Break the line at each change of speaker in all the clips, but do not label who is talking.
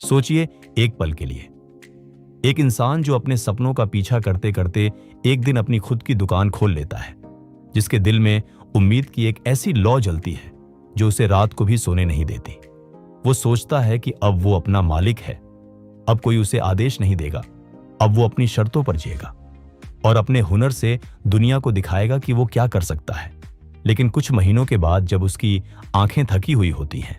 सोचिए एक पल के लिए, एक इंसान जो अपने सपनों का पीछा करते करते एक दिन अपनी खुद की दुकान खोल लेता है, जिसके दिल में उम्मीद की एक ऐसी लौ जलती है जो उसे रात को भी सोने नहीं देती। वो सोचता है कि अब वो अपना मालिक है, अब कोई उसे आदेश नहीं देगा, अब वो अपनी शर्तों पर जिएगा और अपने हुनर से दुनिया को दिखाएगा कि वो क्या कर सकता है। लेकिन कुछ महीनों के बाद जब उसकी आंखें थकी हुई होती हैं,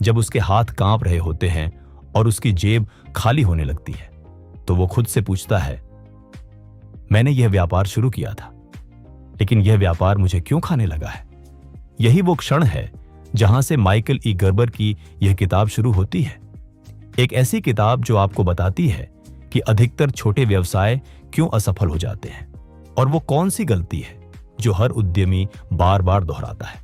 जब उसके हाथ कांप रहे होते हैं और उसकी जेब खाली होने लगती है, तो वो खुद से पूछता है, मैंने यह व्यापार शुरू किया था, लेकिन यह व्यापार मुझे क्यों खाने लगा है? यही वो क्षण है जहां से माइकल ई गर्बर की यह किताब शुरू होती है। एक ऐसी किताब जो आपको बताती है कि अधिकतर छोटे व्यवसाय क्यों असफल हो जाते हैं और वो कौन सी गलती है जो हर उद्यमी बार बार दोहराता है।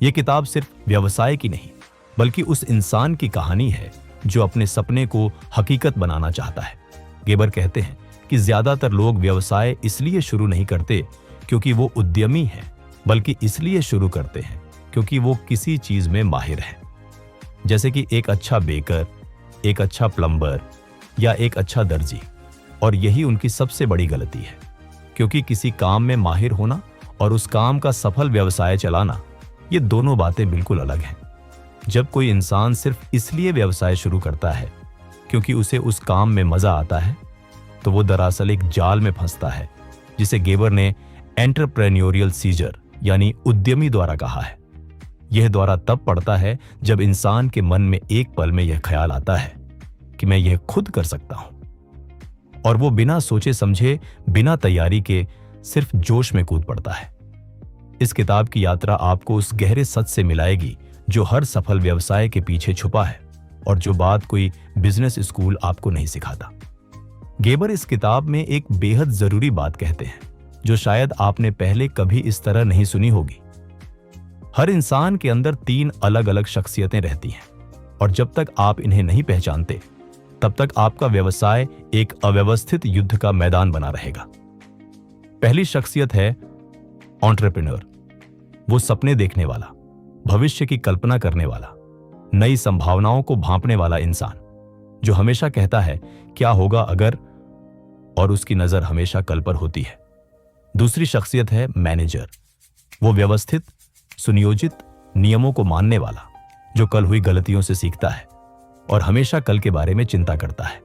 यह किताब सिर्फ व्यवसाय की नहीं, बल्कि उस इंसान की कहानी है जो अपने सपने को हकीकत बनाना चाहता है। गेबर कहते हैं कि ज्यादातर लोग व्यवसाय इसलिए शुरू नहीं करते क्योंकि वो उद्यमी हैं, बल्कि इसलिए शुरू करते हैं क्योंकि वो किसी चीज में माहिर हैं। जैसे कि एक अच्छा बेकर, एक अच्छा प्लम्बर या एक अच्छा दर्जी। और यही उनकी सबसे बड़ी गलती है, क्योंकि किसी काम में माहिर होना और उस काम का सफल व्यवसाय चलाना, ये दोनों बातें बिल्कुल अलग हैं। जब कोई इंसान सिर्फ इसलिए व्यवसाय शुरू करता है क्योंकि उसे उस काम में मजा आता है, तो वो दरअसल एक जाल में फंसता है जिसे गेबर ने एंटरप्रेन्योरियल सीजर यानी उद्यमी द्वारा कहा है। यह द्वारा तब पड़ता है जब इंसान के मन में एक पल में यह ख्याल आता है कि मैं यह खुद कर सकता हूं, और वो बिना सोचे समझे, बिना तैयारी के सिर्फ जोश में कूद पड़ता है। इस किताब की यात्रा आपको उस गहरे सच से मिलाएगी जो हर सफल व्यवसाय के पीछे छुपा है और जो बात कोई बिजनेस स्कूल आपको नहीं सिखाता। गेबर इस किताब में एक बेहद जरूरी बात कहते हैं जो शायद आपने पहले कभी इस तरह नहीं सुनी होगी। हर इंसान के अंदर 3 अलग अलग शख्सियतें रहती हैं और जब तक आप इन्हें नहीं पहचानते, तब तक आपका व्यवसाय एक अव्यवस्थित युद्ध का मैदान बना रहेगा। पहली शख्सियत है एंटरप्रेन्योर। वो सपने देखने वाला, भविष्य की कल्पना करने वाला, नई संभावनाओं को भांपने वाला इंसान जो हमेशा कहता है क्या होगा अगर, और उसकी नजर हमेशा कल पर होती है। दूसरी शख्सियत है मैनेजर। वो व्यवस्थित, सुनियोजित, नियमों को मानने वाला जो कल हुई गलतियों से सीखता है और हमेशा कल के बारे में चिंता करता है।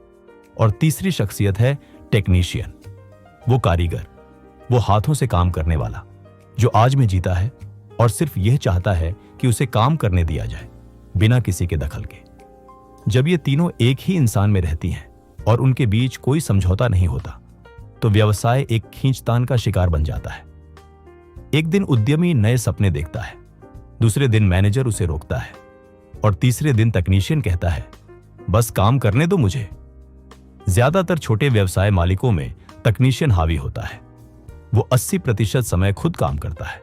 और तीसरी शख्सियत है टेक्नीशियन। वो कारीगर, वो हाथों से काम करने वाला जो आज में जीता है और सिर्फ यह चाहता है कि उसे काम करने दिया जाए बिना किसी के दखल के। जब ये तीनों एक ही इंसान में रहती हैं और उनके बीच कोई समझौता नहीं होता, तो व्यवसाय एक खींचतान का शिकार बन जाता है। एक दिन उद्यमी नए सपने देखता है, दूसरे दिन मैनेजर उसे रोकता है और तीसरे दिन तकनीशियन कहता है बस काम करने दो मुझे। ज्यादातर छोटे व्यवसाय मालिकों में तकनीशियन हावी होता है। वो 80% समय खुद काम करता है,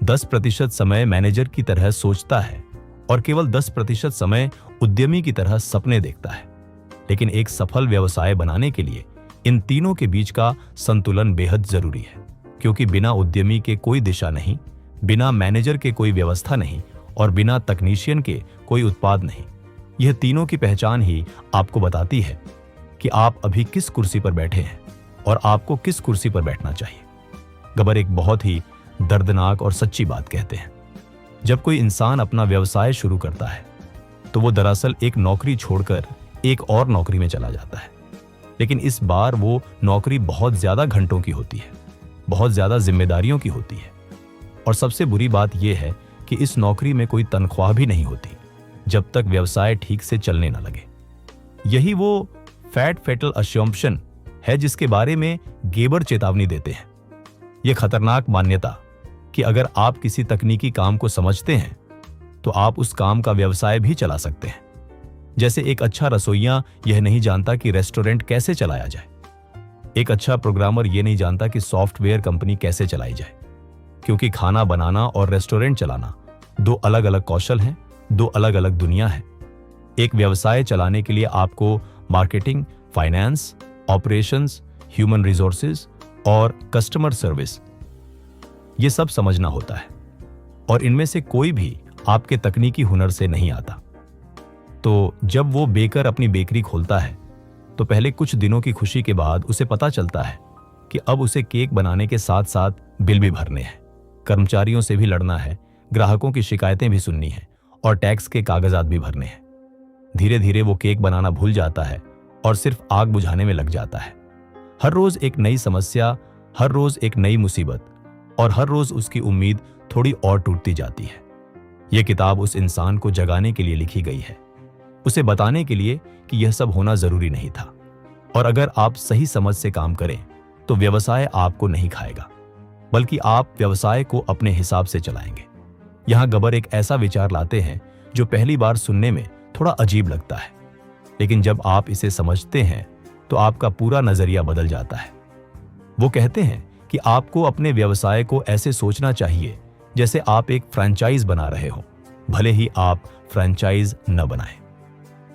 10% समय मैनेजर की तरह सोचता है और केवल 10% समय उद्यमी की तरह सपने देखता है। लेकिन एक सफल व्यवसाय बनाने के लिए इन तीनों के बीच का संतुलन बेहद जरूरी है, क्योंकि बिना उद्यमी के कोई दिशा नहीं, बिना मैनेजर के कोई व्यवस्था नहीं और बिना तकनीशियन के कोई उत्पाद नहीं। यह तीनों की पहचान ही आपको बताती है कि आप अभी किस कुर्सी पर बैठे हैं और आपको किस कुर्सी पर बैठना चाहिए। गबर एक बहुत ही दर्दनाक और सच्ची बात कहते हैं। जब कोई इंसान अपना व्यवसाय शुरू करता है तो वो दरअसल एक नौकरी छोड़कर एक और नौकरी में चला जाता है। लेकिन इस बार वो नौकरी बहुत ज्यादा घंटों की होती है, बहुत ज्यादा जिम्मेदारियों की होती है, और सबसे बुरी बात यह है कि इस नौकरी में कोई तनख्वाह भी नहीं होती जब तक व्यवसाय ठीक से चलने न लगे। यही वो फैटल अस्यूम्पशन है जिसके बारे में गेबर चेतावनी देते हैं। यह खतरनाक मान्यता कि अगर आप किसी तकनीकी काम को समझते हैं तो आप उस काम का व्यवसाय भी चला सकते हैं। जैसे एक अच्छा रसोइया यह नहीं जानता कि रेस्टोरेंट कैसे चलाया जाए, एक अच्छा प्रोग्रामर यह नहीं जानता कि सॉफ्टवेयर कंपनी कैसे चलाई जाए, क्योंकि खाना बनाना और रेस्टोरेंट चलाना 2 अलग अलग कौशल हैं, 2 अलग अलग दुनिया है। एक व्यवसाय चलाने के लिए आपको marketing, finance, operations, human resources और कस्टमर सर्विस ये सब समझना होता है, और इनमें से कोई भी आपके तकनीकी हुनर से नहीं आता। तो जब वो बेकर अपनी बेकरी खोलता है तो पहले कुछ दिनों की खुशी के बाद उसे पता चलता है कि अब उसे केक बनाने के साथ साथ बिल भी भरने हैं, कर्मचारियों से भी लड़ना है, ग्राहकों की शिकायतें भी सुननी है और टैक्स के कागजात भी भरने हैं। धीरे धीरे वो केक बनाना भूल जाता है और सिर्फ आग बुझाने में लग जाता है। हर रोज एक नई समस्या, हर रोज एक नई मुसीबत और हर रोज उसकी उम्मीद थोड़ी और टूटती जाती है। यह किताब उस इंसान को जगाने के लिए लिखी गई है, उसे बताने के लिए कि यह सब होना जरूरी नहीं था और अगर आप सही समझ से काम करें तो व्यवसाय आपको नहीं खाएगा, बल्कि आप व्यवसाय को अपने हिसाब से चलाएंगे। यहां गबर एक ऐसा विचार लाते हैं जो पहली बार सुनने में थोड़ा अजीब लगता है, लेकिन जब आप इसे समझते हैं तो आपका पूरा नजरिया बदल जाता है। वो कहते हैं कि आपको अपने व्यवसाय को ऐसे सोचना चाहिए जैसे आप एक फ्रैंचाइज बना रहे हो, भले ही आप फ्रैंचाइज न बनाएं।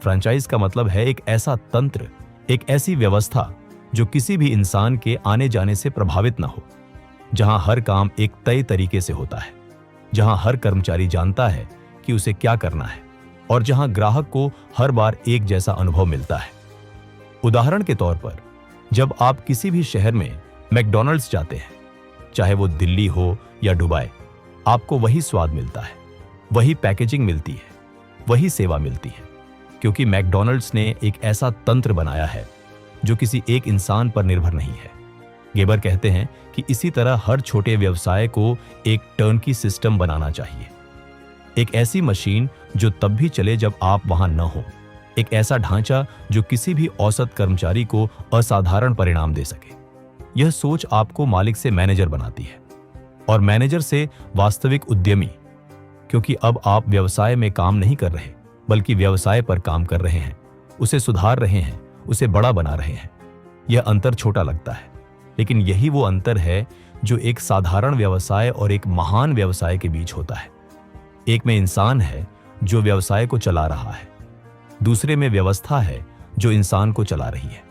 फ्रैंचाइज का मतलब है एक ऐसा तंत्र, एक ऐसी व्यवस्था जो किसी भी इंसान के आने जाने से प्रभावित न हो, जहां हर काम एक तय तरीके से होता है, जहां हर कर्मचारी जानता है कि उसे क्या करना है और जहां ग्राहक को हर बार एक जैसा अनुभव मिलता है। उदाहरण के तौर पर, जब आप किसी भी शहर में मैकडॉनल्ड्स जाते हैं, चाहे वो दिल्ली हो या दुबई, आपको वही स्वाद मिलता है, वही पैकेजिंग मिलती है, वही सेवा मिलती है, क्योंकि मैकडॉनल्ड्स ने एक ऐसा तंत्र बनाया है जो किसी एक इंसान पर निर्भर नहीं है। गेबर कहते हैं कि इसी तरह हर छोटे व्यवसाय को एक टर्नकी सिस्टम बनाना चाहिए, एक ऐसी मशीन जो तब भी चले जब आप वहां न हो, एक ऐसा ढांचा जो किसी भी औसत कर्मचारी को असाधारण परिणाम दे सके। यह सोच आपको मालिक से मैनेजर बनाती है और मैनेजर से वास्तविक उद्यमी, क्योंकि अब आप व्यवसाय में काम नहीं कर रहे बल्कि व्यवसाय पर काम कर रहे हैं, उसे सुधार रहे हैं, उसे बड़ा बना रहे हैं। यह अंतर छोटा लगता है, लेकिन यही वो अंतर है जो एक साधारण व्यवसाय और एक महान व्यवसाय के बीच होता है। एक में इंसान है जो व्यवसाय को चला रहा है, दूसरे में व्यवस्था है जो इंसान को चला रही है।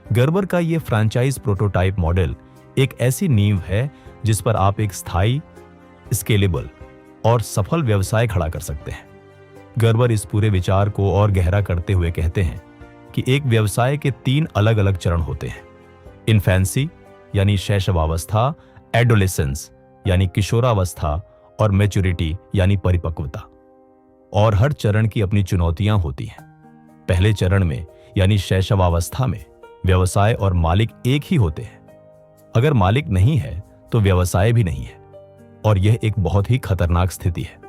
गर्बर का यह फ्रैंचाइज प्रोटोटाइप मॉडल एक ऐसी नींव है जिस पर आप एक स्थायी, स्केलेबल और सफल व्यवसाय खड़ा कर सकते हैं। गर्बर इस पूरे विचार को और गहरा करते हुए कहते हैं कि एक व्यवसाय के 3 अलग अलग चरण होते हैं: इन्फेंसी यानी शैशवावस्था, एडोलेसेंस यानी किशोरावस्था और मैच्योरिटी यानी परिपक्वता। और हर चरण की अपनी चुनौतियां होती हैं। पहले चरण में यानी शैशवावस्था में व्यवसाय और मालिक एक ही होते हैं। अगर मालिक नहीं है तो व्यवसाय भी नहीं है, और यह एक बहुत ही खतरनाक स्थिति है।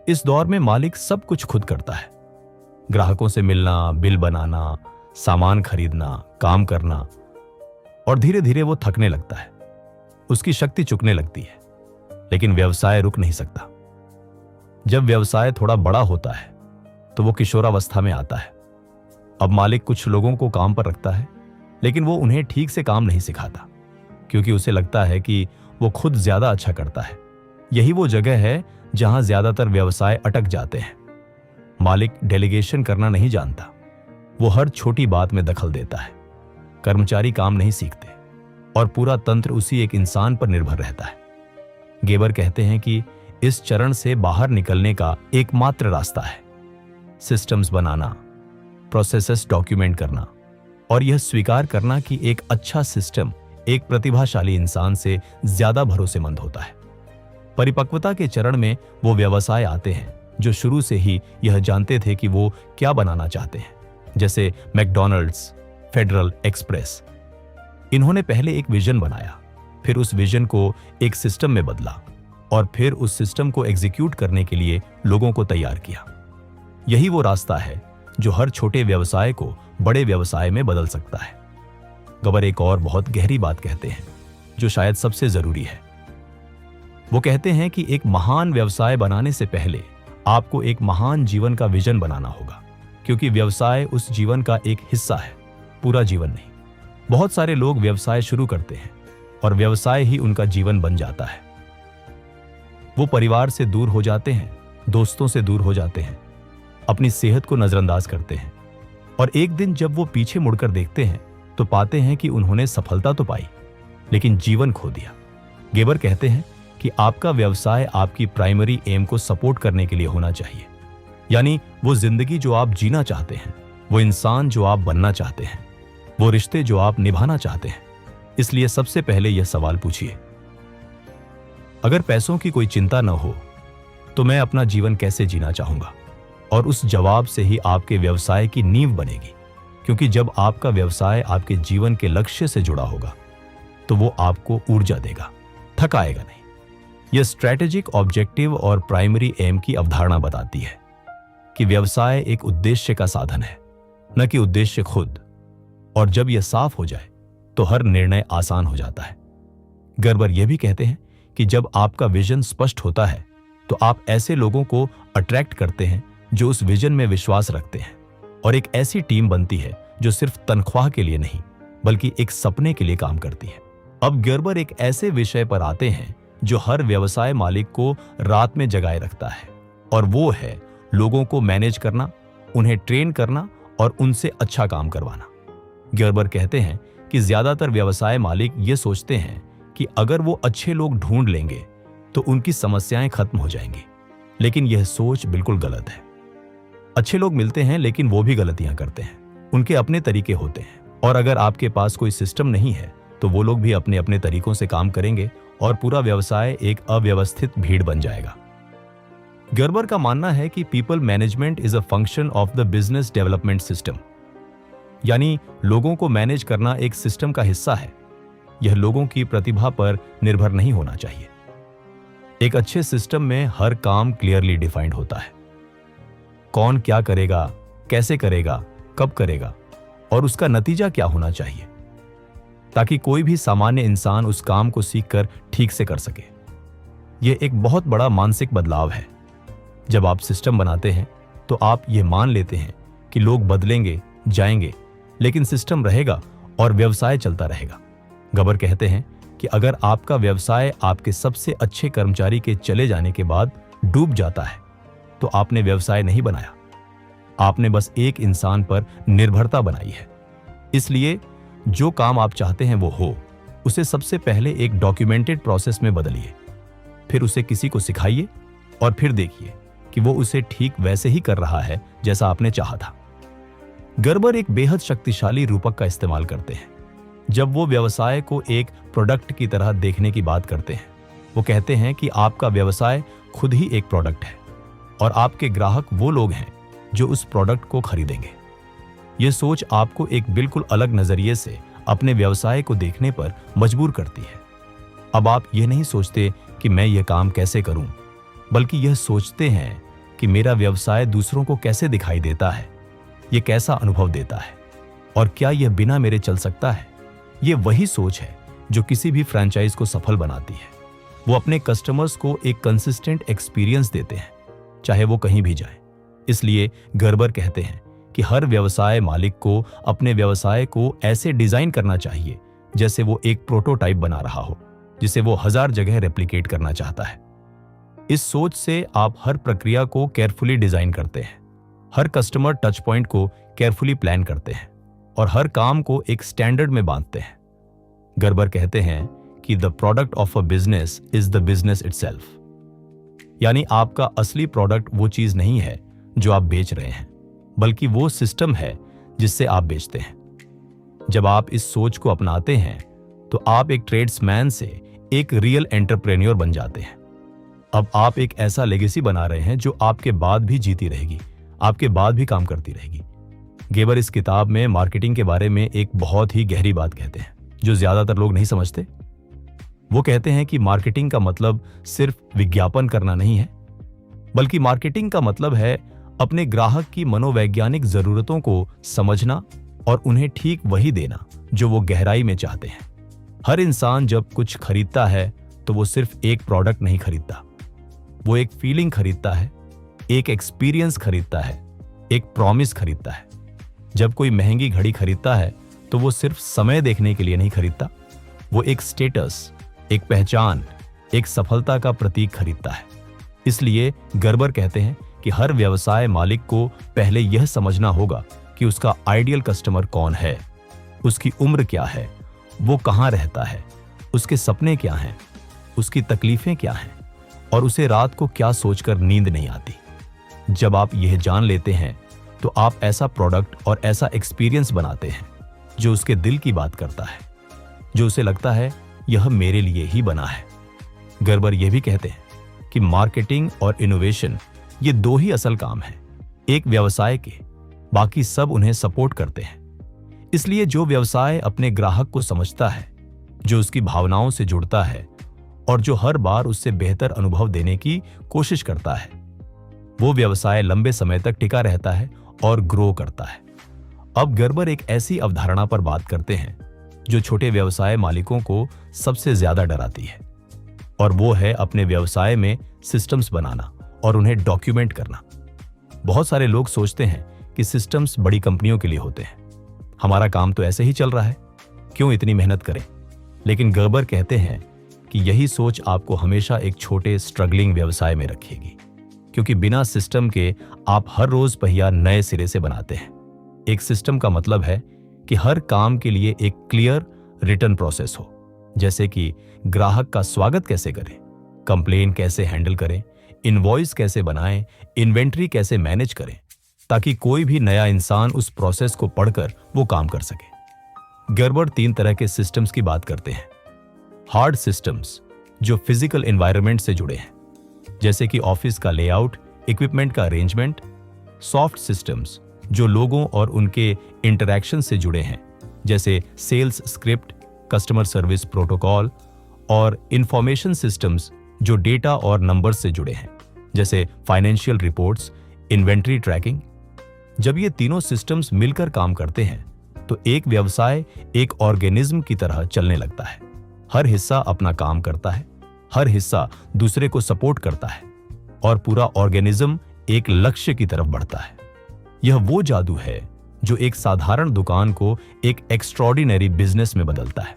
इस दौर में मालिक सब कुछ खुद करता है, ग्राहकों से मिलना, बिल बनाना, सामान खरीदना, काम करना, और धीरे धीरे वो थकने लगता है, उसकी शक्ति चुकने लगती है। लेकिन व्यवसाय रुक नहीं सकता। जब व्यवसाय थोड़ा बड़ा होता है तो वो किशोरावस्था में आता है। अब मालिक कुछ लोगों को काम पर रखता है, लेकिन वो उन्हें ठीक से काम नहीं सिखाता, क्योंकि उसे लगता है कि वो खुद ज्यादा अच्छा करता है। यही वो जगह है जहां ज्यादातर व्यवसाय अटक जाते हैं। मालिक डेलीगेशन करना नहीं जानता, वो हर छोटी बात में दखल देता है। कर्मचारी काम नहीं सीखते और पूरा तंत्र उसी एक इंसान पर निर्भर रहता है। गेबर कहते हैं कि इस चरण से बाहर निकलने का एकमात्र रास्ता है सिस्टम्स बनाना, प्रोसेसेस डॉक्यूमेंट करना और यह स्वीकार करना कि एक अच्छा सिस्टम एक प्रतिभाशाली इंसान से ज्यादा भरोसेमंद होता है। परिपक्वता के चरण में वो व्यवसाय आते हैं जो शुरू से ही यह जानते थे कि वो क्या बनाना चाहते हैं, जैसे मैकडॉनल्ड्स, फेडरल एक्सप्रेस। इन्होंने पहले एक विजन बनाया, फिर उस विजन को एक सिस्टम में बदला और फिर उस सिस्टम को एग्जीक्यूट करने के लिए लोगों को तैयार किया। यही वो रास्ता है जो हर छोटे व्यवसाय को बड़े व्यवसाय में बदल सकता है। गबर एक और बहुत गहरी बात कहते हैं जो शायद सबसे जरूरी है। वो कहते हैं कि एक महान व्यवसाय बनाने से पहले आपको एक महान जीवन का विजन बनाना होगा, क्योंकि व्यवसाय उस जीवन का एक हिस्सा है, पूरा जीवन नहीं। बहुत सारे लोग व्यवसाय शुरू करते हैं और व्यवसाय ही उनका जीवन बन जाता है। वो परिवार से दूर हो जाते हैं, दोस्तों से दूर हो जाते हैं, अपनी सेहत को नजरअंदाज करते हैं और एक दिन जब वो पीछे मुड़कर देखते हैं तो पाते हैं कि उन्होंने सफलता तो पाई लेकिन जीवन खो दिया। गेबर कहते हैं कि आपका व्यवसाय आपकी प्राइमरी एम को सपोर्ट करने के लिए होना चाहिए। यानी वो जिंदगी जो आप जीना चाहते हैं, वो इंसान जो आप बनना चाहते हैं, वो रिश्ते जो आप निभाना चाहते हैं। इसलिए सबसे पहले यह सवाल पूछिए, अगर पैसों की कोई चिंता न हो तो मैं अपना जीवन कैसे जीना चाहूंगा? और उस जवाब से ही आपके व्यवसाय की नींव बनेगी, क्योंकि जब आपका व्यवसाय आपके जीवन के लक्ष्य से जुड़ा होगा तो वो आपको ऊर्जा देगा, थकाएगा नहीं। यह स्ट्रैटेजिक ऑब्जेक्टिव और प्राइमरी एम की अवधारणा बताती है कि व्यवसाय एक उद्देश्य का साधन है, न कि उद्देश्य खुद। और जब यह साफ हो जाए तो हर निर्णय आसान हो जाता है। गर्बर यह भी कहते हैं कि जब आपका विजन स्पष्ट होता है तो आप ऐसे लोगों को अट्रैक्ट करते हैं जो उस विजन में विश्वास रखते हैं, और एक ऐसी टीम बनती है जो सिर्फ तनख्वाह के लिए नहीं बल्कि एक सपने के लिए काम करती है। अब गर्बर एक ऐसे विषय पर आते हैं जो हर व्यवसाय मालिक को रात में जगाए रखता है, और वो है लोगों को मैनेज करना, उन्हें ट्रेन करना और उनसे अच्छा काम करवाना। गर्बर कहते हैं कि ज्यादातर व्यवसाय मालिक ये सोचते हैं कि अगर वो अच्छे लोग ढूंढ लेंगे तो उनकी समस्याएं खत्म हो जाएंगी, लेकिन यह सोच बिल्कुल गलत है। अच्छे लोग मिलते हैं लेकिन वो भी गलतियां करते हैं, उनके अपने तरीके होते हैं, और अगर आपके पास कोई सिस्टम नहीं है तो वो लोग भी अपने अपने तरीकों से काम करेंगे और पूरा व्यवसाय एक अव्यवस्थित भीड़ बन जाएगा। गर्बर का मानना है कि people management is a function of the business development system, यानी लोगों को मैनेज करना एक सिस्टम का हिस्सा है। यह लोगों की प्रतिभा पर निर्भर नहीं होना चाहिए। एक अच्छे सिस्टम में हर काम क्लियरली डिफाइंड होता है। कौन क्या करेगा, कैसे करेगा, कब करेगा और उसका नतीजा क्या होना चाहिए, ताकि कोई भी सामान्य इंसान उस काम को सीखकर ठीक से कर सके। यह एक बहुत बड़ा मानसिक बदलाव है। जब आप सिस्टम बनाते हैं तो आप यह मान लेते हैं कि लोग बदलेंगे, जाएंगे, लेकिन सिस्टम रहेगा और व्यवसाय चलता रहेगा। गर्बर कहते हैं कि अगर आपका व्यवसाय आपके सबसे अच्छे कर्मचारी के चले जाने के बाद डूब जाता है तो आपने व्यवसाय नहीं बनाया, आपने बस एक इंसान पर निर्भरता बनाई है। इसलिए जो काम आप चाहते हैं वो हो, उसे सबसे पहले एक डॉक्यूमेंटेड प्रोसेस में बदलिए, फिर उसे किसी को सिखाइए और फिर देखिए कि वो उसे ठीक वैसे ही कर रहा है जैसा आपने चाहा था। गर्बर एक बेहद शक्तिशाली रूपक का इस्तेमाल करते हैं जब वो व्यवसाय को एक प्रोडक्ट की तरह देखने की बात करते हैं। वो कहते हैं कि आपका व्यवसाय खुद ही एक प्रोडक्ट है और आपके ग्राहक वो लोग हैं जो उस प्रोडक्ट को खरीदेंगे। ये सोच आपको एक बिल्कुल अलग नजरिए से अपने व्यवसाय को देखने पर मजबूर करती है। अब आप ये नहीं सोचते कि मैं ये काम कैसे करूं, बल्कि यह सोचते हैं कि मेरा व्यवसाय दूसरों को कैसे दिखाई देता है, ये कैसा अनुभव देता है और क्या यह बिना मेरे चल सकता है। ये वही सोच है जो किसी भी फ्रेंचाइज को सफल बनाती है। वो अपने कस्टमर्स को एक कंसिस्टेंट एक्सपीरियंस देते हैं, चाहे वो कहीं भी जाए। इसलिए गर्बर कहते हैं कि हर व्यवसाय मालिक को अपने व्यवसाय को ऐसे डिजाइन करना चाहिए जैसे वो एक प्रोटोटाइप बना रहा हो, जिसे वो 1000 जगह रेप्लिकेट करना चाहता है। इस सोच से आप हर प्रक्रिया को केयरफुली डिजाइन करते हैं, हर कस्टमर टच पॉइंट को केयरफुली प्लान करते हैं और हर काम को एक स्टैंडर्ड में बांधते हैं। गर्बर कहते हैं कि the product of a business is the business itself, यानी आपका असली प्रोडक्ट वो चीज नहीं है जो आप बेच रहे हैं, बल्कि वो सिस्टम है जिससे आप बेचते हैं। जब आप इस सोच को अपनाते हैं तो आप एक ट्रेड्समैन से एक रियल एंटरप्रेन्योर बन जाते हैं। अब आप एक ऐसा लेगेसी बना रहे हैं जो आपके बाद भी जीती रहेगी, आपके बाद भी काम करती रहेगी। गेबर इस किताब में मार्केटिंग के बारे में एक बहुत ही गहरी बात कहते हैं जो ज्यादातर लोग नहीं समझते। वो कहते हैं कि मार्केटिंग का मतलब सिर्फ विज्ञापन करना नहीं है, बल्कि मार्केटिंग का मतलब है अपने ग्राहक की मनोवैज्ञानिक जरूरतों को समझना और उन्हें ठीक वही देना जो वो गहराई में चाहते हैं। हर इंसान जब कुछ खरीदता है तो वो सिर्फ एक प्रोडक्ट नहीं खरीदता, वो एक फीलिंग खरीदता है, एक एक्सपीरियंस खरीदता है, एक प्रॉमिस खरीदता है। जब कोई महंगी घड़ी खरीदता है तो वो सिर्फ समय देखने के लिए नहीं खरीदता, वो एक स्टेटस, एक पहचान, एक सफलता का प्रतीक खरीदता है। इसलिए गर्बर कहते हैं कि हर व्यवसाय मालिक को पहले यह समझना होगा कि उसका आइडियल कस्टमर कौन है, उसकी उम्र क्या है, वो कहाँ रहता है, उसके सपने क्या हैं, उसकी तकलीफें क्या हैं और उसे रात को क्या सोचकर नींद नहीं आती। जब आप यह जान लेते हैं तो आप ऐसा प्रोडक्ट और ऐसा एक्सपीरियंस बनाते हैं जो उसके दिल की बात करता है, जो उसे लगता है यह मेरे लिए ही बना है। गर्बर यह भी कहते हैं कि मार्केटिंग और इनोवेशन ये दो ही असल काम हैं एक व्यवसाय के, बाकी सब उन्हें सपोर्ट करते हैं। इसलिए जो व्यवसाय अपने ग्राहक को समझता है, जो उसकी भावनाओं से जुड़ता है और जो हर बार उससे बेहतर अनुभव देने की कोशिश करता है, वो व्यवसाय लंबे समय तक टिका रहता है और ग्रो करता है। अब गर्बर एक ऐसी अवधारणा पर बात करते हैं जो छोटे व्यवसाय मालिकों को सबसे ज्यादा डराती है, और वो है अपने व्यवसाय में सिस्टम्स बनाना और उन्हें डॉक्यूमेंट करना। बहुत सारे लोग सोचते हैं कि सिस्टम्स बड़ी कंपनियों के लिए होते हैं, हमारा काम तो ऐसे ही चल रहा है, क्यों इतनी मेहनत करें। लेकिन गर्बर कहते हैं कि यही सोच आपको हमेशा एक छोटे स्ट्रगलिंग व्यवसाय में रखेगी, क्योंकि बिना सिस्टम के आप हर रोज पहिया नए सिरे से बनाते हैं। एक सिस्टम का मतलब है कि हर काम के लिए एक क्लियर रिटर्न प्रोसेस हो, जैसे कि ग्राहक का स्वागत कैसे करें, कंप्लेन कैसे हैंडल करें, इनवॉइस कैसे बनाएं, इन्वेंट्री कैसे मैनेज करें, ताकि कोई भी नया इंसान उस प्रोसेस को पढ़कर वो काम कर सके। गर्बर 3 तरह के सिस्टम्स की बात करते हैं। हार्ड सिस्टम्स जो फिजिकल एनवायरनमेंट से जुड़े हैं, जैसे कि ऑफिस का लेआउट, इक्विपमेंट का अरेंजमेंट। सॉफ्ट सिस्टम्स जो लोगों और उनके इंटरैक्शन से जुड़े हैं, जैसे sales script, customer service protocol. और इंफॉर्मेशन सिस्टम्स जो डेटा और नंबर्स से जुड़े हैं, जैसे फाइनेंशियल रिपोर्ट्स, इन्वेंट्री ट्रैकिंग। जब ये तीनों सिस्टम्स मिलकर काम करते हैं तो एक व्यवसाय एक ऑर्गेनिज्म की तरह चलने लगता है। हर हिस्सा अपना काम करता है, हर हिस्सा दूसरे को सपोर्ट करता है और पूरा ऑर्गेनिज्म एक लक्ष्य की तरफ बढ़ता है। यह वो जादू है जो एक साधारण दुकान को एक एक्स्ट्रॉर्डिनरी बिजनेस में बदलता है।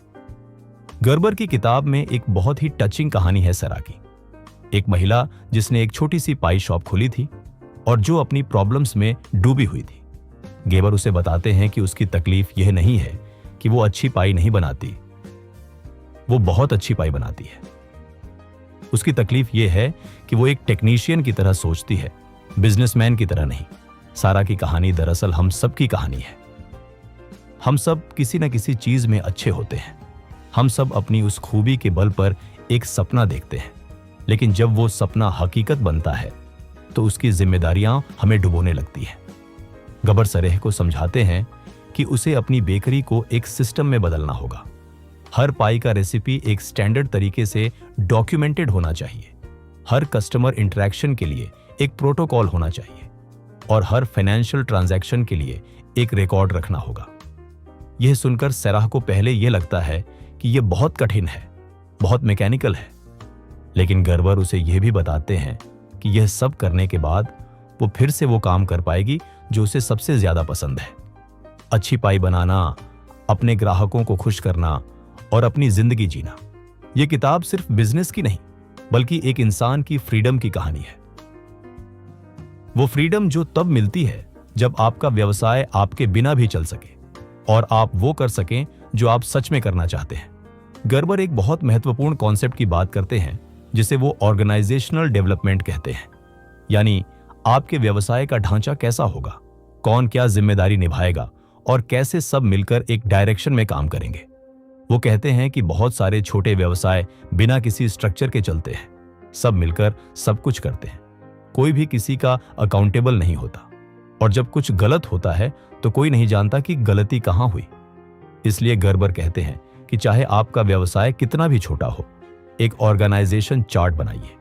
गर्बर की किताब में एक बहुत ही टचिंग कहानी है सरा की। एक महिला जिसने एक छोटी सी पाई शॉप खोली थी और जो अपनी प्रॉब्लम्स में डूबी हुई थी। गेबर उसे बताते हैं कि उसकी तकलीफ यह नहीं है कि वो अच्छी पाई नहीं बनाती, वो बहुत अच्छी पाई बनाती है। उसकी तकलीफ यह है कि वो एक टेक्नीशियन की तरह सोचती है, बिजनेसमैन की तरह नहीं। सारा की कहानी दरअसल हम सब की कहानी है। हम सब किसी न किसी चीज में अच्छे होते हैं। हम सब अपनी उस खूबी के बल पर एक सपना देखते हैं, लेकिन जब वो सपना हकीकत बनता है तो उसकी जिम्मेदारियां हमें डुबोने लगती हैं। गबर सरेह को समझाते हैं कि उसे अपनी बेकरी को एक सिस्टम में बदलना होगा। हर पाई का रेसिपी एक स्टैंडर्ड तरीके से डॉक्यूमेंटेड होना चाहिए। हर कस्टमर इंटरेक्शन के लिए एक प्रोटोकॉल होना चाहिए और हर फाइनेंशियल ट्रांजैक्शन के लिए एक रिकॉर्ड रखना होगा। यह सुनकर सराह को पहले यह लगता है कि यह बहुत कठिन है, बहुत मैकेनिकल है, लेकिन गर्बर उसे यह भी बताते हैं कि यह सब करने के बाद वो फिर से वो काम कर पाएगी जो उसे सबसे ज्यादा पसंद है। अच्छी पाई बनाना, अपने ग्राहकों को खुश करना और अपनी जिंदगी जीना। यह किताब सिर्फ बिजनेस की नहीं, बल्कि एक इंसान की फ्रीडम की कहानी है। वो फ्रीडम जो तब मिलती है जब आपका व्यवसाय आपके बिना भी चल सके और आप वो कर सकें जो आप सच में करना चाहते हैं। गर्बर एक बहुत महत्वपूर्ण कॉन्सेप्ट की बात करते हैं जिसे वो ऑर्गेनाइजेशनल डेवलपमेंट कहते हैं। यानी आपके व्यवसाय का ढांचा कैसा होगा, कौन क्या जिम्मेदारी निभाएगा और कैसे सब मिलकर एक डायरेक्शन में काम करेंगे। वो कहते हैं कि बहुत सारे छोटे व्यवसाय बिना किसी स्ट्रक्चर के चलते हैं, सब मिलकर सब कुछ करते हैं, कोई भी किसी का अकाउंटेबल नहीं होता, और जब कुछ गलत होता है तो कोई नहीं जानता कि गलती कहां हुई। इसलिए गर्बर कहते हैं कि चाहे आपका व्यवसाय कितना भी छोटा हो, एक ऑर्गेनाइजेशन चार्ट बनाइए।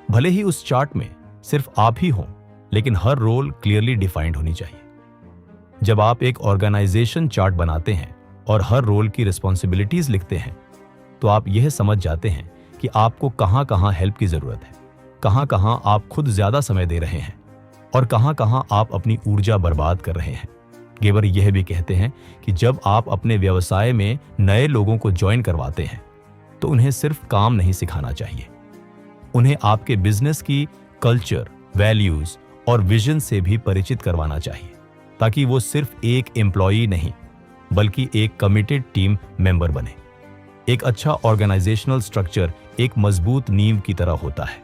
भले ही उस चार्ट में सिर्फ आप ही हों, लेकिन हर रोल क्लियरली डिफाइंड होनी चाहिए। जब आप एक ऑर्गेनाइजेशन चार्ट बनाते हैं और हर रोल की रिस्पॉन्सिबिलिटीज लिखते हैं, तो आप यह समझ जाते हैं कि आपको कहां कहां हेल्प की जरूरत है, कहां कहां आप खुद ज्यादा समय दे रहे हैं और कहां कहां आप अपनी ऊर्जा बर्बाद कर रहे हैं। गेबर यह भी कहते हैं कि जब आप अपने व्यवसाय में नए लोगों को ज्वाइन करवाते हैं तो उन्हें सिर्फ काम नहीं सिखाना चाहिए, उन्हें आपके बिजनेस की कल्चर, वैल्यूज और विजन से भी परिचित करवाना चाहिए, ताकि वो सिर्फ एक एम्प्लॉई नहीं बल्कि एक कमिटेड टीम मेंबर बने। एक अच्छा ऑर्गेनाइजेशनल स्ट्रक्चर एक मजबूत नींव की तरह होता है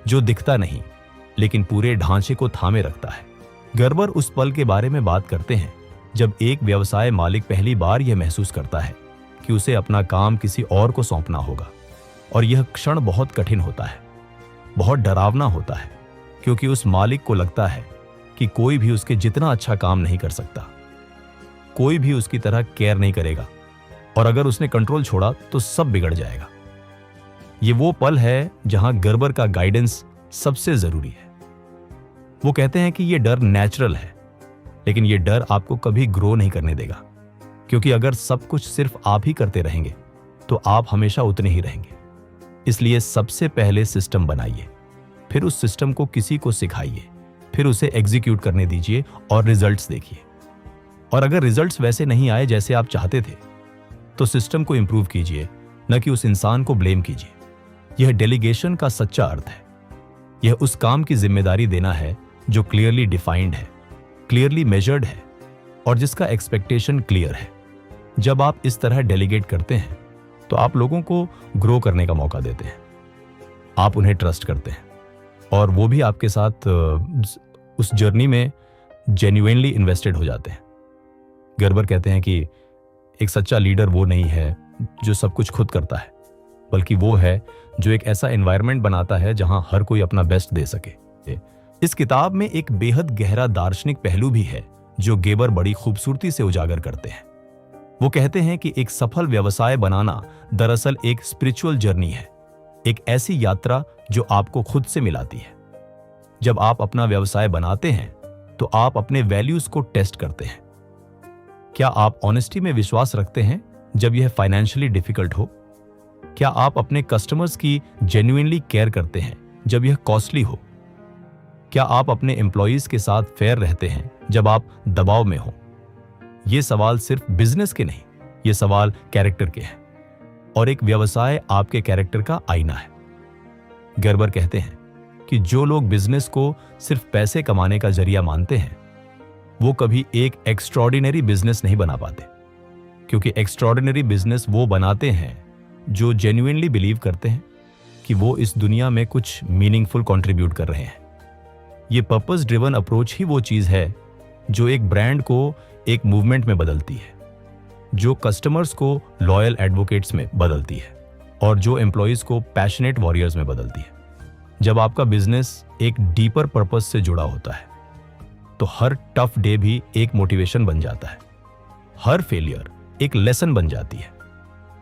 जो दिखता नहीं लेकिन पूरे ढांचे को थामे रखता है। गर्बर उस पल के बारे में बात करते हैं जब एक व्यवसाय मालिक पहली बार यह महसूस करता है कि उसे अपना काम किसी और को सौंपना होगा, और यह क्षण बहुत कठिन होता है, बहुत डरावना होता है, क्योंकि उस मालिक को लगता है कि कोई भी उसके जितना अच्छा काम नहीं कर सकता, कोई भी उसकी तरह केयर नहीं करेगा, और अगर उसने कंट्रोल छोड़ा तो सब बिगड़ जाएगा। ये वो पल है जहां गर्बर का गाइडेंस सबसे जरूरी है। वो कहते हैं कि यह डर नेचुरल है, लेकिन यह डर आपको कभी ग्रो नहीं करने देगा, क्योंकि अगर सब कुछ सिर्फ आप ही करते रहेंगे तो आप हमेशा उतने ही रहेंगे। इसलिए सबसे पहले सिस्टम बनाइए, फिर उस सिस्टम को किसी को सिखाइए, फिर उसे एग्जीक्यूट करने दीजिए और रिजल्ट्स देखिए। और अगर रिजल्ट्स वैसे नहीं आए जैसे आप चाहते थे तो सिस्टम को इंप्रूव कीजिए, न कि उस इंसान को ब्लेम कीजिए। यह डेलीगेशन का सच्चा अर्थ है। यह उस काम की जिम्मेदारी देना है जो क्लियरली डिफाइंड है, क्लियरली मेजर्ड है और जिसका एक्सपेक्टेशन क्लियर है। जब आप इस तरह डेलीगेट करते हैं तो आप लोगों को ग्रो करने का मौका देते हैं, आप उन्हें ट्रस्ट करते हैं और वो भी आपके साथ उस जर्नी में जेन्युइनली इन्वेस्टेड हो जाते हैं। गर्बर कहते हैं कि एक सच्चा लीडर वो नहीं है जो सब कुछ खुद करता है, बल्कि वो है जो एक ऐसा एनवायरनमेंट बनाता है जहां हर कोई अपना बेस्ट दे सके। इस किताब में एक बेहद गहरा दार्शनिक पहलू भी है जो गेबर बड़ी खूबसूरती से उजागर करते हैं। वो कहते हैं कि एक सफल व्यवसाय बनाना दरअसल एक स्पिरिचुअल जर्नी है, एक ऐसी यात्रा जो आपको खुद से मिलाती है। जब आप अपना व्यवसाय बनाते हैं तो आप अपने वैल्यूज को टेस्ट करते हैं। क्या आप ऑनेस्टी में विश्वास रखते हैं जब यह फाइनेंशियली डिफिकल्ट हो? क्या आप अपने कस्टमर्स की जेन्युइनली केयर करते हैं जब यह कॉस्टली हो? क्या आप अपने एम्प्लॉइज के साथ फेयर रहते हैं जब आप दबाव में हो? ये सवाल सिर्फ बिजनेस के नहीं, ये सवाल कैरेक्टर के हैं, और एक व्यवसाय आपके कैरेक्टर का आईना है। गर्बर कहते हैं कि जो लोग बिजनेस को सिर्फ पैसे कमाने का जरिया मानते हैं वो कभी एक एक्स्ट्रॉर्डिनरी बिजनेस नहीं बना पाते, क्योंकि एक्स्ट्रॉर्डिनरी बिजनेस वो बनाते हैं जो जेन्युइनली बिलीव करते हैं कि वो इस दुनिया में कुछ मीनिंगफुल कंट्रीब्यूट कर रहे हैं। ये पर्पस ड्रिवन अप्रोच ही वो चीज है जो एक ब्रांड को एक मूवमेंट में बदलती है, जो कस्टमर्स को लॉयल एडवोकेट्स में बदलती है और जो एम्प्लॉइज को पैशनेट वॉरियर्स में बदलती है। जब आपका बिजनेस एक डीपर पर्पस से जुड़ा होता है तो हर टफ डे भी एक मोटिवेशन बन जाता है, हर फेलियर एक लेसन बन जाती है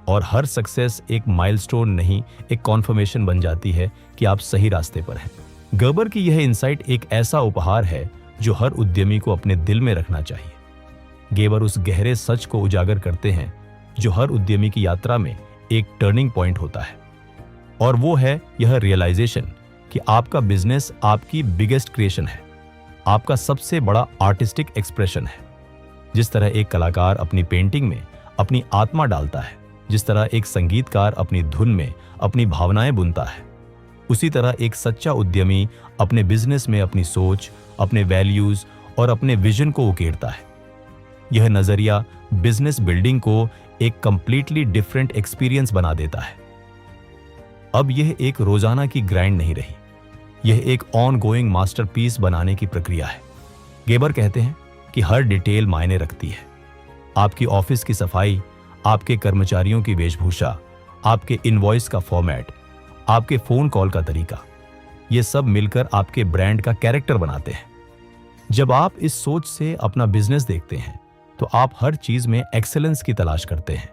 और हर सक्सेस एक माइलस्टोन नहीं, एक कॉन्फर्मेशन बन जाती है कि आप सही रास्ते पर हैं। गर्बर की यह इंसाइट एक ऐसा उपहार है जो हर उद्यमी को अपने दिल में रखना चाहिए। गेबर उस गहरे सच को उजागर करते हैं जो हर उद्यमी की यात्रा में एक टर्निंग पॉइंट होता है, और वो है यह रियलाइजेशन कि आपका बिजनेस आपकी बिगेस्ट क्रिएशन है, आपका सबसे बड़ा आर्टिस्टिक एक्सप्रेशन है। जिस तरह एक कलाकार अपनी पेंटिंग में अपनी आत्मा डालता है, जिस तरह एक संगीतकार अपनी धुन में अपनी भावनाएं बुनता है, उसी तरह एक सच्चा उद्यमी अपने बिजनेस में अपनी सोच, अपने वैल्यूज और अपने विजन को उकेरता है। यह नजरिया बिजनेस बिल्डिंग को एक कंप्लीटली डिफरेंट एक्सपीरियंस बना देता है। अब यह एक रोजाना की ग्राइंड नहीं रही, यह एक ऑन गोइंग मास्टरपीस बनाने की प्रक्रिया है। गेबर कहते हैं कि हर डिटेल मायने रखती है। आपकी ऑफिस की सफाई, आपके कर्मचारियों की वेशभूषा, आपके इनवॉइस का फॉर्मेट, आपके फोन कॉल का तरीका, ये सब मिलकर आपके ब्रांड का कैरेक्टर बनाते हैं। जब आप इस सोच से अपना बिजनेस देखते हैं तो आप हर चीज में एक्सेलेंस की तलाश करते हैं।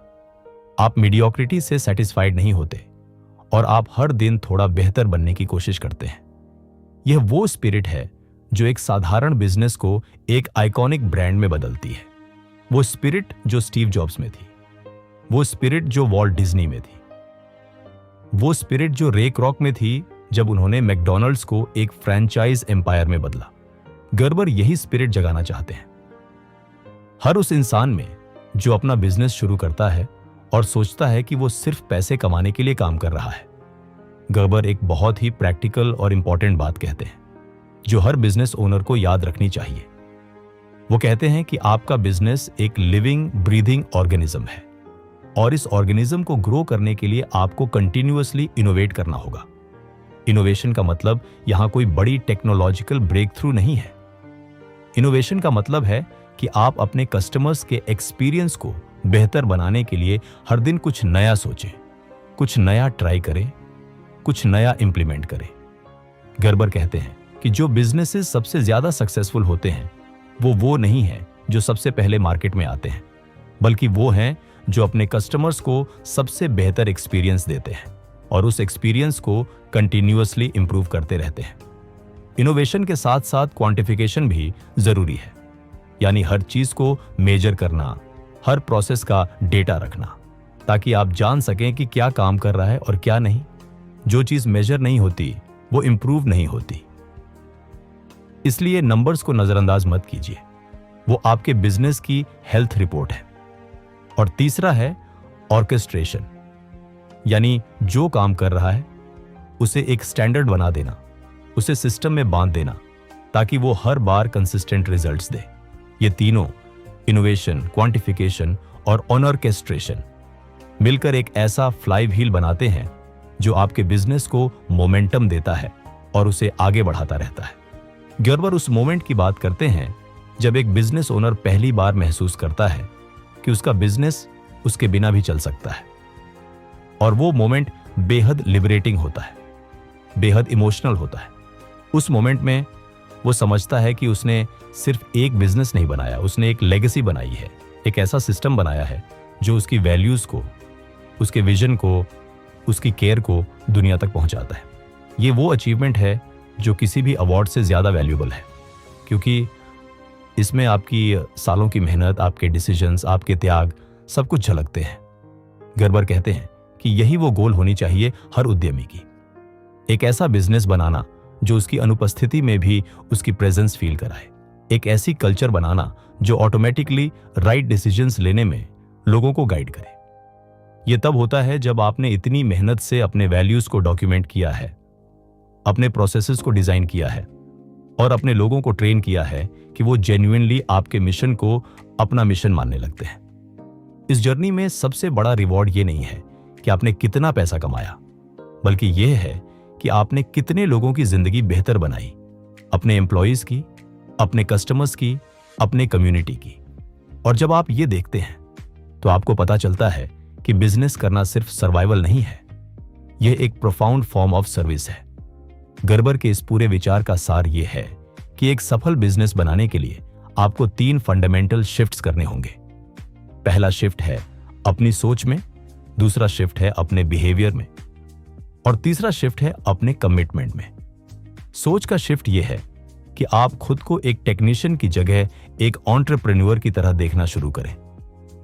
आप मीडियोक्रिटी से सेटिस्फाइड नहीं होते और आप हर दिन थोड़ा बेहतर बनने की कोशिश करते हैं। यह वो स्पिरिट है जो एक साधारण बिजनेस को एक आइकॉनिक ब्रांड में बदलती है। वो स्पिरिट जो स्टीव जॉब्स में थी, वो स्पिरिट जो वॉल्ट डिज्नी में थी, वो स्पिरिट जो रे क्रॉक में थी जब उन्होंने मैकडॉनल्ड्स को एक फ्रेंचाइज एम्पायर में बदला। गर्बर यही स्पिरिट जगाना चाहते हैं हर उस इंसान में जो अपना बिजनेस शुरू करता है और सोचता है कि वो सिर्फ पैसे कमाने के लिए काम कर रहा है। गर्बर एक बहुत ही प्रैक्टिकल और इंपॉर्टेंट बात कहते हैं जो हर बिजनेस ओनर को याद रखनी चाहिए। वो कहते हैं कि आपका बिजनेस एक लिविंग ब्रीदिंग ऑर्गेनिज्म है और इस ऑर्गेनिज्म को ग्रो करने के लिए आपको कंटिन्यूअसली इनोवेट करना होगा। इनोवेशन का मतलब यहां कोई बड़ी टेक्नोलॉजिकल ब्रेक थ्रू नहीं है। इनोवेशन का मतलब है कि आप अपने कस्टमर्स के एक्सपीरियंस को बेहतर बनाने के लिए हर दिन कुछ नया सोचें, कुछ नया ट्राई करें, कुछ नया इंप्लीमेंट करें। गर्बर कहते हैं कि जो बिजनेसेस सबसे ज्यादा सक्सेसफुल होते हैं वो नहीं है जो सबसे पहले मार्केट में आते हैं, बल्कि वो हैं जो अपने कस्टमर्स को सबसे बेहतर एक्सपीरियंस देते हैं और उस एक्सपीरियंस को कंटिन्यूअसली इंप्रूव करते रहते हैं। इनोवेशन के साथ साथ क्वांटिफिकेशन भी जरूरी है, यानी हर चीज को मेजर करना, हर प्रोसेस का डेटा रखना, ताकि आप जान सकें कि क्या काम कर रहा है और क्या नहीं। जो चीज मेजर नहीं होती वो इंप्रूव नहीं होती। इसलिए नंबर्स को नजरअंदाज मत कीजिए, वो आपके बिजनेस की हेल्थ रिपोर्ट है। और तीसरा है ऑर्केस्ट्रेशन, यानी जो काम कर रहा है उसे एक स्टैंडर्ड बना देना, उसे सिस्टम में बांध देना, ताकि वो हर बार कंसिस्टेंट रिजल्ट्स दे। ये तीनों, इनोवेशन, क्वांटिफिकेशन और ऑर्केस्ट्रेशन, मिलकर एक ऐसा फ्लाई व्हील बनाते हैं जो आपके बिजनेस को मोमेंटम देता है और उसे आगे बढ़ाता रहता है। गर्बर उस मोमेंट की बात करते हैं जब एक बिजनेस ओनर पहली बार महसूस करता है कि उसका बिजनेस उसके बिना भी चल सकता है। और वो मोमेंट बेहद लिबरेटिंग होता है, बेहद इमोशनल होता है। उस मोमेंट में वो समझता है कि उसने सिर्फ एक बिजनेस नहीं बनाया, उसने एक लेगेसी बनाई है, एक ऐसा सिस्टम बनाया है जो उसकी वैल्यूज को, उसके विजन को, उसकी केयर को दुनिया तक पहुंचाता है। ये वो अचीवमेंट है जो किसी भी अवार्ड से ज्यादा वैल्यूएबल है, क्योंकि इसमें आपकी सालों की मेहनत, आपके डिसीजंस, आपके त्याग सब कुछ झलकते हैं। गर्बर कहते हैं कि यही वो गोल होनी चाहिए हर उद्यमी की, एक ऐसा बिजनेस बनाना जो उसकी अनुपस्थिति में भी उसकी प्रेजेंस फील कराए, एक ऐसी कल्चर बनाना जो ऑटोमेटिकली राइट डिसीजंस लेने में लोगों को गाइड करे। यह तब होता है जब आपने इतनी मेहनत से अपने वैल्यूज को डॉक्यूमेंट किया है, अपने प्रोसेसेस को डिजाइन किया है और अपने लोगों को ट्रेन किया है कि वो जेन्युइनली आपके मिशन को अपना मिशन मानने लगते हैं। इस जर्नी में सबसे बड़ा रिवॉर्ड ये नहीं है कि आपने कितना पैसा कमाया, बल्कि यह है कि आपने कितने लोगों की जिंदगी बेहतर बनाई, अपने एम्प्लॉयज की, अपने कस्टमर्स की, अपने कम्युनिटी की। और जब आप ये देखते हैं तो आपको पता चलता है कि बिजनेस करना सिर्फ सर्वाइवल नहीं है, यह एक प्रोफाउंड फॉर्म ऑफ सर्विस है। गर्बर के इस पूरे विचार का सार यह है कि एक सफल बिजनेस बनाने के लिए आपको 3 फंडामेंटल शिफ्ट्स करने होंगे। पहला शिफ्ट है अपनी सोच में, दूसरा शिफ्ट है अपने बिहेवियर में और तीसरा शिफ्ट है अपने कमिटमेंट में। सोच का शिफ्ट यह है कि आप खुद को एक टेक्नीशियन की जगह एक एंटरप्रेन्योर की तरह देखना शुरू करें।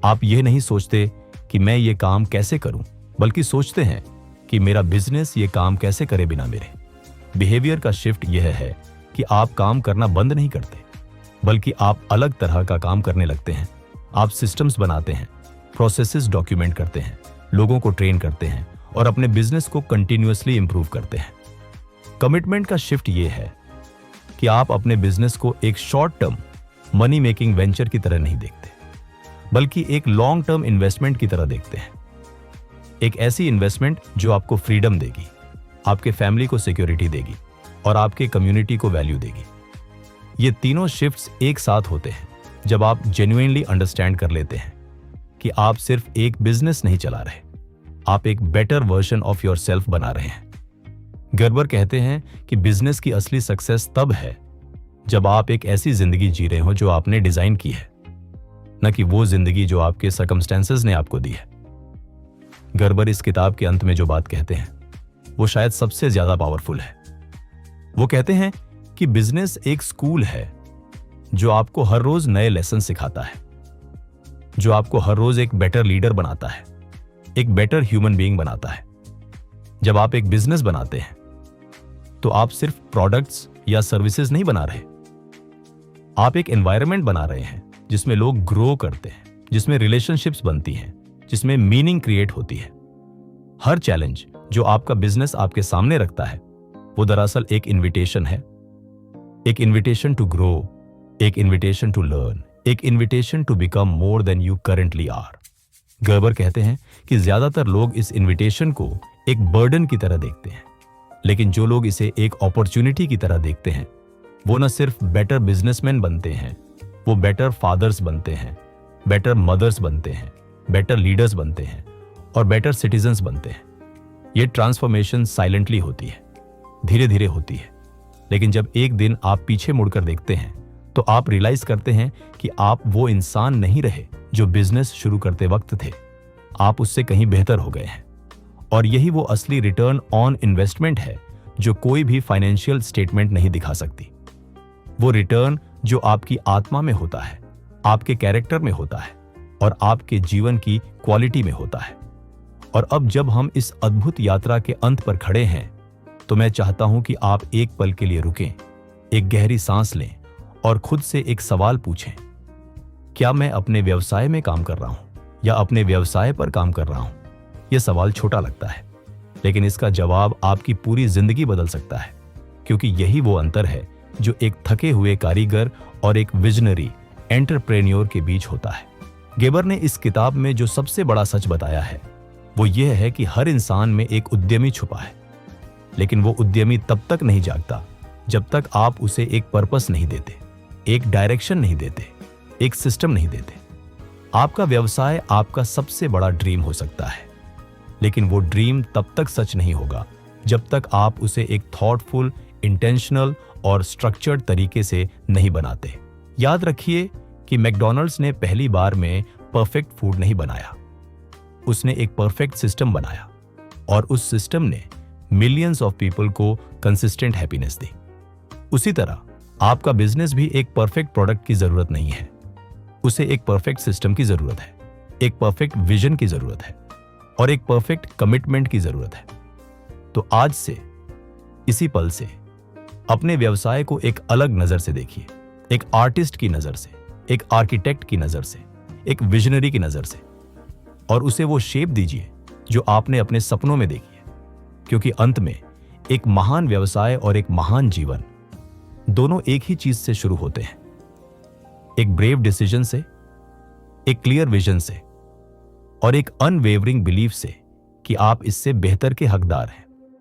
आप यह नहीं सोचते कि मैं ये काम कैसे करूं, बल्कि सोचते हैं कि मेरा बिजनेस ये काम कैसे करे बिना मेरे। बिहेवियर का शिफ्ट यह है कि आप काम करना बंद नहीं करते, बल्कि आप अलग तरह का काम करने लगते हैं। आप सिस्टम्स बनाते हैं, प्रोसेसेस डॉक्यूमेंट करते हैं, लोगों को ट्रेन करते हैं और अपने बिजनेस को कंटिन्यूअसली इंप्रूव करते हैं। कमिटमेंट का शिफ्ट यह है कि आप अपने बिजनेस को एक short term money making venture की तरह नहीं देखते, बल्कि एक लॉन्ग टर्म इन्वेस्टमेंट की तरह देखते हैं। एक ऐसी इन्वेस्टमेंट जो आपको फ्रीडम देगी, आपके फैमिली को सिक्योरिटी देगी और आपके कम्युनिटी को वैल्यू देगी। ये तीनों शिफ्ट्स एक साथ होते हैं जब आप जेन्युइनली अंडरस्टैंड कर लेते हैं कि आप सिर्फ एक बिजनेस नहीं चला रहे, आप एक बेटर वर्जन ऑफ योरसेल्फ बना रहे हैं। गर्बर कहते हैं कि बिजनेस की असली सक्सेस तब है जब आप एक ऐसी जिंदगी जी रहे हो जो आपने डिजाइन की है, न कि वो जिंदगी जो आपके सर्कमस्टेंसेस ने आपको दी है। गर्बर इस किताब के अंत में जो बात कहते हैं वो शायद सबसे ज्यादा पावरफुल है। वो कहते हैं कि बिजनेस एक स्कूल है जो आपको हर रोज नए लेसन सिखाता है, जो आपको हर रोज एक बेटर लीडर बनाता है, एक बेटर ह्यूमन बीइंग बनाता है। जब आप एक बिजनेस बनाते हैं तो आप सिर्फ प्रोडक्ट्स या सर्विसेज नहीं बना रहे, आप एक एनवायरनमेंट बना रहे हैं जिसमें लोग ग्रो करते हैं, जिसमें रिलेशनशिप्स बनती हैं, जिसमें मीनिंग क्रिएट होती है। हर चैलेंज जो आपका बिजनेस आपके सामने रखता है वो दरअसल एक इनविटेशन है, एक इनविटेशन टू ग्रो, एक इनविटेशन टू लर्न, एक invitation to become more than you currently are. Gerber कहते हैं कि ज्यादातर लोग इस इनविटेशन को एक बर्डन की तरह देखते हैं, लेकिन जो लोग इसे एक अपॉर्चुनिटी की तरह देखते हैं, वो न सिर्फ बेटर बिजनेसमैन बनते हैं, वो बेटर फादर्स बनते हैं, बेटर मदर्स बनते हैं, बेटर लीडर्स बनते हैं और बेटर सिटीजन्स बनते हैं। ये ट्रांसफॉर्मेशन साइलेंटली होती है, धीरे धीरे होती है, लेकिन जब एक दिन आप पीछे मुड़कर देखते हैं तो आप रियलाइज करते हैं कि आप वो इंसान नहीं रहे जो बिजनेस शुरू करते वक्त थे। आप उससे कहीं बेहतर हो गए हैं। और यही वो असली रिटर्न ऑन इन्वेस्टमेंट है जो कोई भी फाइनेंशियल स्टेटमेंट नहीं दिखा सकती। वो रिटर्न जो आपकी आत्मा में होता है, आपके कैरेक्टर में होता है और आपके जीवन की क्वालिटी में होता है। और अब जब हम इस अद्भुत यात्रा के अंत पर खड़े हैं, तो मैं चाहता हूं कि आप एक पल के लिए रुकें, एक गहरी सांस लें और खुद से एक सवाल पूछें, क्या मैं अपने व्यवसाय में काम कर रहा हूं या अपने व्यवसाय पर काम कर रहा हूं? यह सवाल छोटा लगता है, लेकिन इसका जवाब आपकी पूरी जिंदगी बदल सकता है, क्योंकि यही वो अंतर है जो एक थके हुए कारीगर और एक विजनरी एंटरप्रेन्योर के बीच होता है। गेबर ने इस किताब में जो सबसे बड़ा सच बताया है वो यह है कि हर इंसान में एक उद्यमी छुपा है, लेकिन वो उद्यमी तब तक नहीं जागता जब तक आप उसे एक पर्पस नहीं देते, एक डायरेक्शन नहीं देते, एक सिस्टम नहीं देते। आपका व्यवसाय आपका सबसे बड़ा ड्रीम हो सकता है, लेकिन वो ड्रीम तब तक सच नहीं होगा जब तक आप उसे एक थॉटफुल, इंटेंशनल और स्ट्रक्चर्ड तरीके से नहीं बनाते। याद रखिए कि मैकडॉनल्ड्स ने पहली बार में परफेक्ट फूड नहीं बनाया, उसने एक परफेक्ट सिस्टम बनाया और उस सिस्टम ने मिलियंस ऑफ पीपल को कंसिस्टेंट हैप्पीनेस दी। उसी तरह आपका बिजनेस भी एक परफेक्ट प्रोडक्ट की जरूरत नहीं है, उसे एक परफेक्ट सिस्टम की जरूरत है, एक परफेक्ट विजन की जरूरत है और एक परफेक्ट कमिटमेंट की जरूरत है। तो आज से, इसी पल से अपने व्यवसाय को एक अलग नजर से देखिए, एक आर्टिस्ट की नजर से, एक आर्किटेक्ट की नजर से, एक विजनरी की नजर से, और उसे वो शेप दीजिए जो आपने अपने सपनों में देखी है, क्योंकि अंत में एक महान व्यवसाय और एक महान जीवन दोनों एक ही चीज से शुरू होते हैं, एक ब्रेव डिसीजन से, एक क्लियर विजन से और एक अनवेवरिंग बिलीफ से कि आप इससे बेहतर के हकदार हैं।